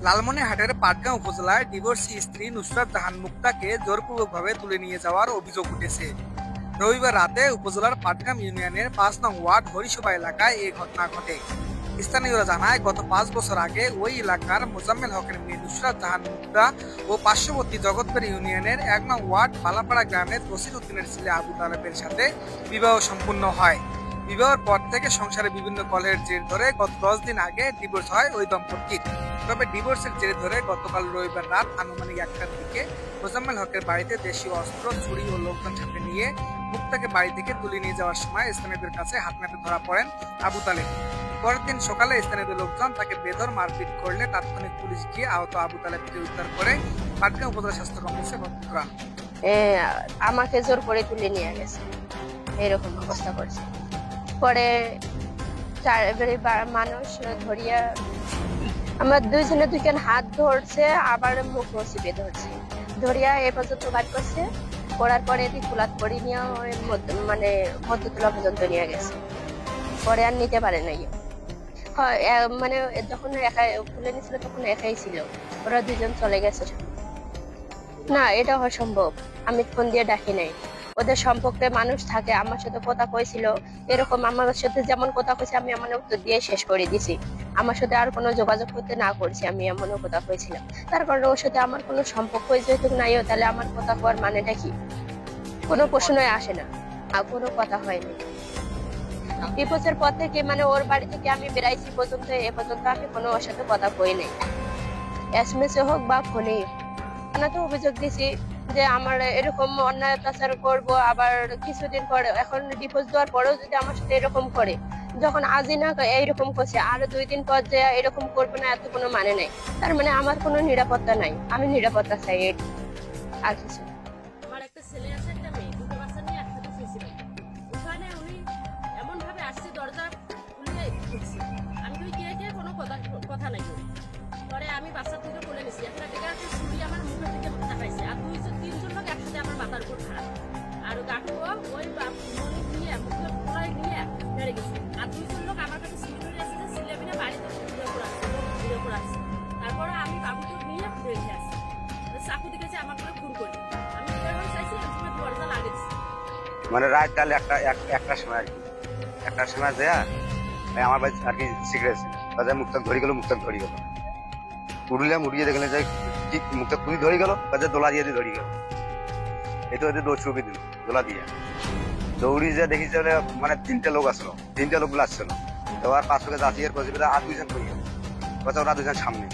লালমনিরহাটের পাটগাঁও উপজেলায় ডিভোর্সি স্ত্রী নুসরাত জাহান মুক্তাকে জোরপূর্বকভাবে তুলে নিয়ে যাওয়ার অভিযোগ উঠেছে। রবিবার রাতে উপজেলার পাটগ্রাম ইউনিয়নের ৫ নং ওয়ার্ড হরিসভা এলাকায় এই ঘটনা ঘটে। স্থানীয়রা জানায়, গত ৫ বছর আগে ওই এলাকার মোজাম্মেল হকের মেয়ে নুসরাত জাহান মুক্তা ও পার্শ্ববর্তী জগৎপুর ইউনিয়নের ১ নং ওয়ার্ড বালাপাড়া গ্রামের রশিদ উদ্দিনের ছেলে আবু তালেবের সাথে বিবাহ সম্পূর্ণ হয়। বিবাহের পর থেকে সংসারে বিভিন্ন কলহের জের ধরে গত ১০ দিন আগে ডিভোর্স হয় ওই দম্পতির। তবে ডিভোর্সের জের ধরে গতকাল রবিবার রাত আনুমানিক ১টার দিকে মোজাম্মেল হকের বাড়িতে দেশীয় অস্ত্র, ছুরি ও লোকজন সাথে নিয়ে মুক্তাকে বাড়ি থেকে তুলে নিয়ে যাওয়ার সময় স্থানীয়দের কাছে হাতনাতে ধরা পড়েন আবু তালেব। পরের দিন সকালে স্থানীয় লোকজন তাকে বেধড় মারপিট করলে তাৎক্ষণিক পুলিশ গিয়ে আহত আবু তালেবকে উদ্ধার করে পাটগ্রাম উপজেলা স্বাস্থ্য কমপ্লেক্সে ভর্তি করান। আমাকে জোর করে তুলে নিয়ে গেছে, এরকম অবস্থা করছে। পরে মানুষ ধরিয়া আমার দুইজনে দুইখান হাত ধরছে, আবার মুখ চিপে ধরছে, ধরিয়া এ পর্যন্ত বার করছে। করার পরে এটি কুলাত করে নিয়ে মানে মধ্যতলা পর্যন্ত নিয়ে গেছে। পরে আর নিতে পারে নাই। মানে যখন একাই খুলে নিছিল তখন একাই ছিল, ওরা দুজন চলে গেছে। না, এটা অসম্ভব। আমি ফোন দিয়ে ডাকি নাই। ওদের সম্পর্কে মানুষ থাকে, আমার সাথে কথা কইছিল, এরকম আমার সাথে যেমন কথা কইছে আমি এমন উত্তর দিয়ে শেষ করে দিছি। আমার সাথে আর কোনো যোগাযোগ করতে না করছি, আমি এমনও কথা কইছিলাম। তার কারণে ওর সাথে আমার কোনো সম্পর্ক যেহেতু নাইও, তাহলে আমার কথা কওয়ার মানেটা কি? কোনো প্রশ্নই আসে না, আর কোনো কথা হয়নি। ডিভোর্সের পর থেকে মানে ওর বাড়ি থেকে আমি বেড়াইছি পর্যন্ত, এ পর্যন্ত আমি কোনো ওর সাথে কথা কই নাই, SMS এ হোক বা ফোনে। থানাতে অভিযোগ দিছি যে আমার এরকম অন্যায় অত্যাচার করবো, আবার কিছুদিন পরে এখন ডিভোর্স দেওয়ার পরেও যদি আমার সাথে এরকম করে, যখন আজই না এইরকম করছে, আরো 2 দিন পর যে এরকম করবে না এত কোনো মানে নাই। তার মানে আমার কোনো নিরাপত্তা নাই, আমি নিরাপত্তা চাই, আর কিছু। আমার একটা ছেলে আছে, একটা মেয়ে, দুটো বাচ্চা নিয়ে একসাথে শুয়েছিল। ওখানে উনি এমন ভাবে আসছে, দরজা খুলে ঢুকছে। আমি তুই কে কোনো কথা নাই। পরে আমি বাচ্চা দুটো কোলে নিছি, একটা টেকা একটা ছুরি আমার মুখের দিকে তাকাইছে, আর 2-3 জন লোক একসাথে আমার মাথার উপর খারাপ। আর কাকুও ওই মনে নিয়ে মুখের খোলায় নিয়ে বেড়ে গেছে। আর 2জন লোক আমার কাছে ছুরি ধরে আসছে, ছেলে মিলে বাড়িতে ভিডিও করে আসছে। তারপরে আমি বাবুকে নিয়ে রেখে আসছি, চাকু দিকেছে আমার করে খুন করি। আমি চাইছি দরজা লাগিয়ে দিচ্ছি। মানে রাত কাল একটার সময় আর কি, একটার সময় দেয়া আমার বাড়ি আর কি সিগারেট বাজার মুখটা ধরে গেল, মুখটা ধরে গেল, উড়িলাম, উড়িয়ে দেখলে যে ঠিক মুখটা তুই ধরে গেল, বাজার দোলা দিয়ে ধরে গেল। এই তো ওদের দৌড় ছবি দিল দোলা দিয়ে, দৌড়ি যে দেখি যে মানে 3টে লোক আসলো, 3টে লোক আসছিল। তো আর 5 টাকা জাতীয় আর 2জন করি কথা, ওরা 2জন সামনে